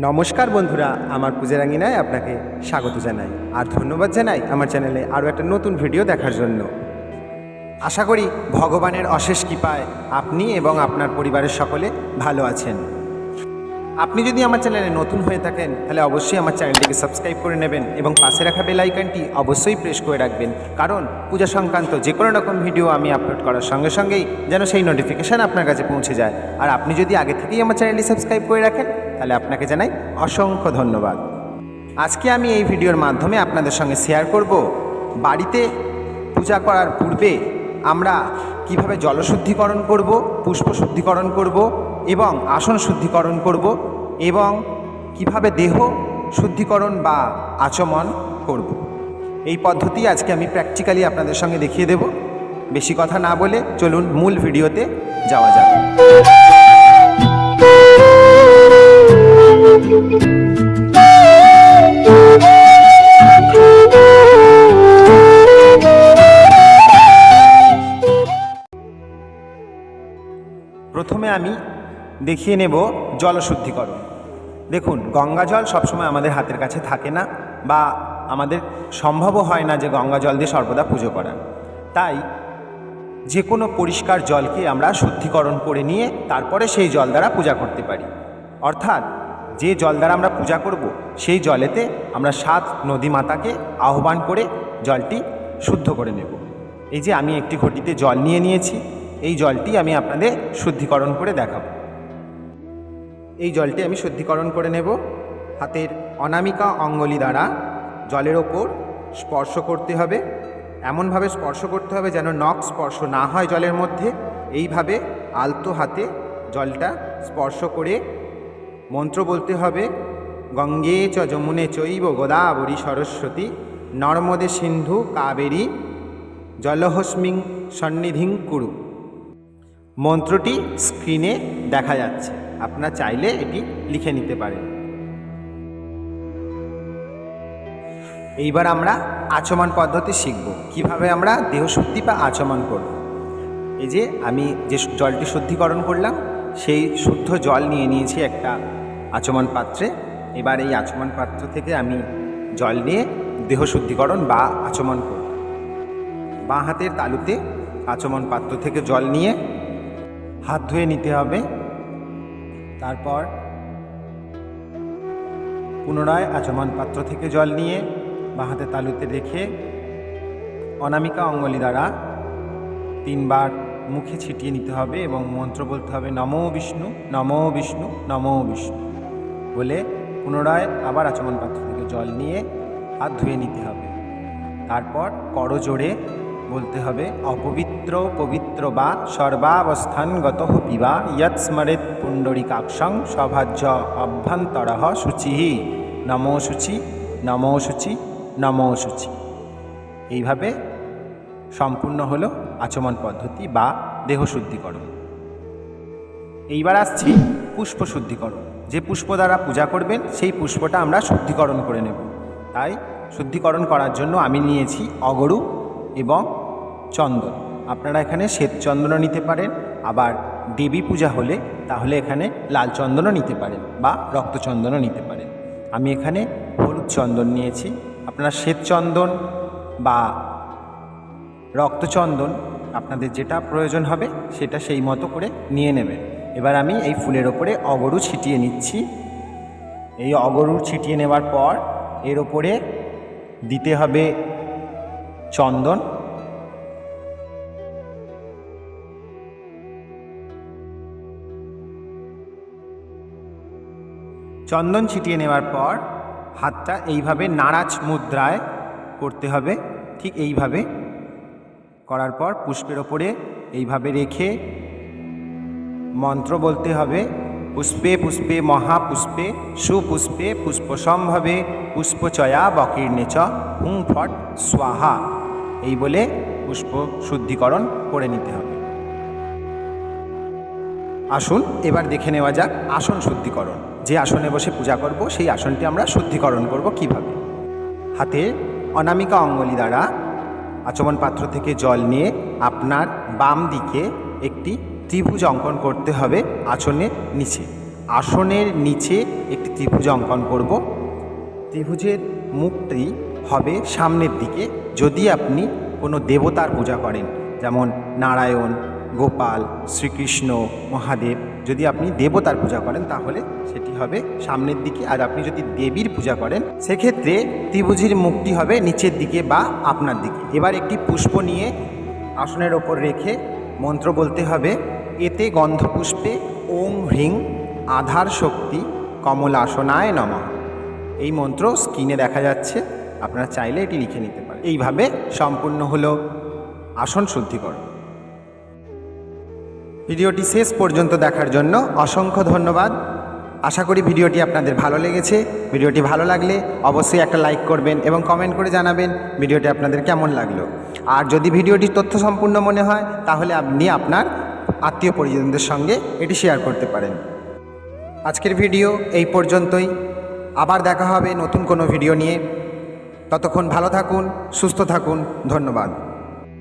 নমস্কার বন্ধুরা, আমার পূজারাঙ্গিনায় আপনাকে স্বাগত জানাই আর ধন্যবাদ জানাই আমার চ্যানেলে আরও একটা নতুন ভিডিও দেখার জন্য। আশা করি ভগবানের অশেষ কৃপায় আপনি এবং আপনার পরিবারের সকলে ভালো আছেন। আপনি যদি আমার চ্যানেলে নতুন হয়ে থাকেন তাহলে অবশ্যই আমার চ্যানেলটিকে সাবস্ক্রাইব করে নেবেন এবং পাশে রাখা বেল আইকনটি অবশ্যই প্রেস করে রাখবেন, কারণ পূজা সংক্রান্ত যে কোনো রকম ভিডিও আমি আপলোড করার সঙ্গে সঙ্গেই যেন সেই নোটিফিকেশান আপনার কাছে পৌঁছে যায়। আর আপনি যদি আগে থেকেই আমার চ্যানেলটি সাবস্ক্রাইব করে রাখেন তাহলে আপনাকে জানাই অসংখ্য ধন্যবাদ। আজকে আমি এই ভিডিওর মাধ্যমে আপনাদের সঙ্গে শেয়ার করব বাড়িতে পূজা করার পূর্বে আমরা কিভাবে জলশুদ্ধিকরণ করব, পুষ্প শুদ্ধিকরণ করব এবং আসন শুদ্ধিকরণ করব এবং কিভাবে দেহ শুদ্ধিকরণ বা আচমন করব। এই পদ্ধতি আজকে আমি প্র্যাকটিক্যালি আপনাদের সঙ্গে দেখিয়ে দেব। বেশি কথা না বলে চলুন মূল ভিডিওতে যাওয়া যাক। প্রথমে আমি দেখিয়ে নেব জলশুদ্ধিকরণ। দেখুন, গঙ্গা জল সবসময় আমাদের হাতের কাছে থাকে না বা আমাদের সম্ভবও হয় না যে গঙ্গা জল দিয়ে সর্বদা পুজো করা। তাই যে কোনো পরিষ্কার জলকে আমরা শুদ্ধিকরণ করে নিয়ে তারপরে সেই জল দ্বারা পূজা করতে পারি। অর্থাৎ যে জল দ্বারা আমরা পূজা করব সেই জলেতে আমরা 7 নদী মাতাকে আহ্বান করে জলটি শুদ্ধ করে নেব। এই যে আমি একটি ঘটিতে জল নিয়ে নিয়েছি, এই জলটি আমি আপনাদের শুদ্ধিকরণ করে দেখাবো। এই জলটি আমি শুদ্ধিকরণ করে নেব। হাতের অনামিকা অঙ্গুলি দ্বারা জলের ওপর স্পর্শ করতে হবে। এমনভাবে স্পর্শ করতে হবে যেন নখ স্পর্শ না হয় জলের মধ্যে। এইভাবে আলতো হাতে জলটা স্পর্শ করে মন্ত্র বলতে হবে, গঙ্গে চ যমুনে চৈব গোদাবরী সরস্বতী নর্মদে সিন্ধু কাবেরী জলহস্মিং সন্নিধিং কুরু। মন্ত্রটি স্ক্রিনে দেখা যাচ্ছে, আপনারা চাইলে এটি লিখে নিতে পারেন। এইবার আমরা আচমন পদ্ধতি শিখব, কিভাবে আমরা দেহশুদ্ধি বা আচমন করব। এই যে আমি যে জলটি শুদ্ধিকরণ করলাম সেই শুদ্ধ জল নিয়ে নিয়েছি একটা আচমন পাত্রে। এবার এই আচমন পাত্র থেকে আমি জল নিয়ে দেহ শুদ্ধিকরণ বা আচমন করব। বাঁ হাতের তালুতে আচমন পাত্র থেকে জল নিয়ে হাত ধুয়ে নিতে হবে। তারপর পুনরায় আচমন পাত্র থেকে জল নিয়ে বাঁ হাতে তালুতে রেখে অনামিকা অঙ্গুলি দ্বারা 3 বার মুখে ছিটিয়ে নিতে হবে এবং মন্ত্র বলতে হবে নমো বিষ্ণু নমো বিষ্ণু নমো বিষ্ণু বলে পুনরায় আবার আচমন পাত্র থেকে জল নিয়ে হাত ধুয়ে নিতে হবে। তারপর করজোড়ে বলতে হবে অপবিত্র পবিত্র বা সর্বাবস্থানগত পিবা ইয়ৎ স্মরেৎ পুণ্ডরিকাক্ষং সভাজ্য অভ্যন্তরঃ শুচিঃ নমো শুচি নমো শুচি নমো শুচি। এইভাবে সম্পূর্ণ হলো আচমন পদ্ধতি বা দেহ শুদ্ধিকরণ। এইবার আসছি পুষ্প শুদ্ধিকরণ। যে পুষ্প দ্বারা পূজা করবেন সেই পুষ্পটা আমরা শুদ্ধিকরণ করে নেব। তাই শুদ্ধিকরণ করার জন্য আমি নিয়েছি অগরু এবং চন্দন। আপনারা এখানে শ্বেত চন্দনও নিতে পারেন, আবার দেবী পূজা হলে তাহলে এখানে লাল চন্দনও নিতে পারেন বা রক্তচন্দনও নিতে পারেন। আমি এখানে হলুদ চন্দন নিয়েছি। আপনারা শ্বেত চন্দন বা রক্তচন্দন আপনাদের যেটা প্রয়োজন হবে সেটা সেই মতো করে নিয়ে নেবেন। এবার আমি এই ফুলের ওপরে অগরু ছিটিয়ে নিচ্ছি। এই অগরু ছিটিয়ে নেওয়ার পর এর ওপরে দিতে হবে চন্দন। চন্দন ছিটিয়ে নেওয়ার পর হাতটা এইভাবে নারাজ মুদ্রায় করতে হবে। ঠিক এইভাবে করার পর পুষ্পের ওপরে এইভাবে রেখে মন্ত্র বলতে হবে পুষ্পে পুষ্পে মহাপুষ্পে সুপুষ্পে পুষ্পসম্ভবে পুষ্পচয়া বকীর্ণে চ হুং ফট স্বাহা। এই বলে পুষ্প শুদ্ধিকরণ করে নিতে হবে। আসুন এবার দেখে নেওয়া যাক আসন শুদ্ধিকরণ। যে আসনে বসে পূজা করব সেই আসনটি আমরা শুদ্ধিকরণ করব কিভাবে। হাতে অনামিকা অঙ্গুলি দ্বারা আচমন পাত্র থেকে জল নিয়ে আপনার বাম দিকে একটি ত্রিভুজ অঙ্কন করতে হবে আসনের নিচে। আসনের নিচে একটি ত্রিভুজ অঙ্কন করব। ত্রিভুজের মুখটি হবে সামনের দিকে। যদি আপনি কোনো দেবতার পূজা করেন, যেমন নারায়ণ, গোপাল, শ্রীকৃষ্ণ, মহাদেব, যদি আপনি দেবতার পূজা করেন তাহলে সেটি হবে সামনের দিকে। আর আপনি যদি দেবীর পূজা করেন সেক্ষেত্রে ত্রিভুজের মুখটি হবে নিচের দিকে বা আপনার দিকে। এবার একটি পুষ্প নিয়ে আসনের ওপর রেখে মন্ত্র বলতে হবে, এতে গন্ধপুষ্পে ওং হ্রিং আধার শক্তি কমলাসনায় নমঃ। এই মন্ত্র স্ক্রিনে দেখা যাচ্ছে, আপনারা চাইলে এটি লিখে নিতে পারেন। এইভাবে সম্পূর্ণ হলো আসন শুদ্ধিকরণ। ভিডিওটি শেষ পর্যন্ত দেখার জন্য অসংখ্য ধন্যবাদ। আশা করি ভিডিওটি আপনাদের ভালো লেগেছে। ভিডিওটি ভালো লাগলে অবশ্যই একটা লাইক করবেন এবং কমেন্ট করে জানাবেন ভিডিওটি আপনাদের কেমন লাগলো। আর যদি ভিডিওটি তথ্য সম্পূর্ণ মনে হয় তাহলে আপনি আপনার আত্মীয় পরিজনদের সঙ্গে এটি শেয়ার করতে পারেন। আজকের ভিডিও এই পর্যন্তই। আবার দেখা হবে নতুন কোনো ভিডিও নিয়ে। ততক্ষণ ভালো থাকুন, সুস্থ থাকুন। ধন্যবাদ।